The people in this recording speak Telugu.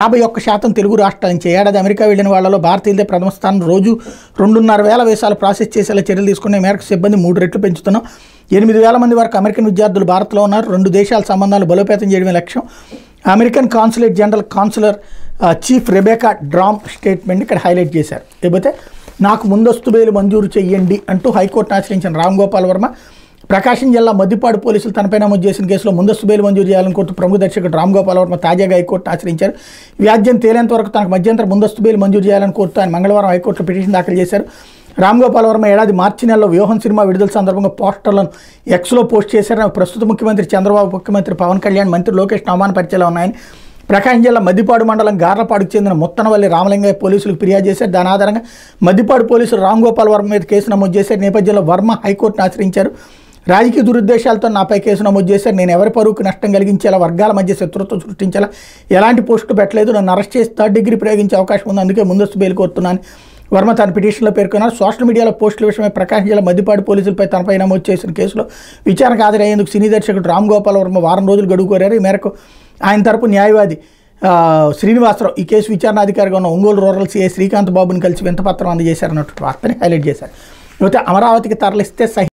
51% తెలుగు రాష్ట్రాల నుంచి ఏడాది అమెరికా వెళ్లిన వాళ్లలో భారతీయులదే ప్రథమ స్థానం. రోజు 2,500 వీసాలు ప్రాసెస్ చేసేలా చర్యలు తీసుకునే మేరకు సిబ్బంది 3 రెట్లు పెంచుతున్నాం. 8,000 మంది వరకు అమెరికన్ విద్యార్థులు భారత్లో ఉన్నారు. 2 దేశాల సంబంధాలు బలోపేతం చేయడమే లక్ష్యం. American consulate general consular chief Rebecca Dram statement ఇక్కడ హైలైట్ చేశారు. లేకపోతే నాకు ముందస్తు బెయిల్ మంజూరు చేయండి అంటూ హైకోర్టును ఆశ్రయించిన రామ్ గోపాల్ వర్మ ప్రకాశం జిల్లా మద్దిపాడు పోలీసులు తనపై నమోదు చేసిన కేసులో ముందస్తు బెయిల్ మంజూరు చేయాలని కోరుతూ ప్రముఖ దర్శకుడు రామ్ గోపాల్ వర్మ తాజాగా హైకోర్టును ఆశ్రయించారు. వ్యాజ్యం తేలేంత వరకు తనకు మధ్యంతర ముందస్తు బెయిల్ మంజూరు చేయాలని కోరుతూ ఆయన మంగళవారం హైకోర్టులో పిటిషన్ దాఖలు చేశారు. రామ్ గోపాల్ వర్మ ఏడాది మార్చి నెలలో వ్యూహం సినిమా విడుదల సందర్భంగా పోస్టర్లను ఎక్స్లో పోస్ట్ చేశారు. ప్రస్తుత ముఖ్యమంత్రి చంద్రబాబు, ముఖ్యమంత్రి పవన్ కళ్యాణ్, మంత్రి లోకేష్ అవమానపరిచేలా ఉన్నాయని ప్రకాశం జిల్లా మద్దిపాడు మండలం గార్లపాడుకు చెందిన ముత్తనవల్లి రామలింగయ్య పోలీసులకు ఫిర్యాదు చేశారు. దాని ఆధారంగా మద్దిపాడు పోలీసులు రామ్ గోపాల్ వర్మ మీద కేసు నమోదు చేశారు. నేపథ్యంలో వర్మ హైకోర్టును ఆశ్రయించారు. రాజకీయ దురుద్దేశాలతో నాపై కేసు నమోదు చేశారు. నేను ఎవరి పరువుకు నష్టం కలిగించేలా, వర్గాల మధ్య శత్రుత్వం సృష్టించేలా ఎలాంటి పోస్టులు పెట్టలేదు. నన్ను అరెస్ట్ చేసి 3rd డిగ్రీ ప్రయోగించే అవకాశం ఉంది. అందుకే ముందస్తు బెయిల్ కోరుతున్నాను వర్మ తన పిటిషన్లో పేర్కొన్నారు. సోషల్ మీడియాలో పోస్టుల విషయమై ప్రకాశం జిల్లా మద్దిపాడు పోలీసులపై తనపై నమోదు చేసిన కేసులో విచారణకు హాజరయ్యేందుకు సినీ దర్శకుడు రామ్ గోపాల్ వర్మ వారం రోజులు గడువు కోరారు. ఈ మేరకు ఆయన తరపు న్యాయవాది శ్రీనివాసరావు ఈ కేసు విచారణాధికారిగా ఉన్న ఒంగోలు రూరల్ సిఐ శ్రీకాంత్ బాబుని కలిసి వింతపత్రం అందజేశారన్నట్టు వార్తని హైలైట్ చేశారు. లేకపోతే అమరావతికి తరలిస్తే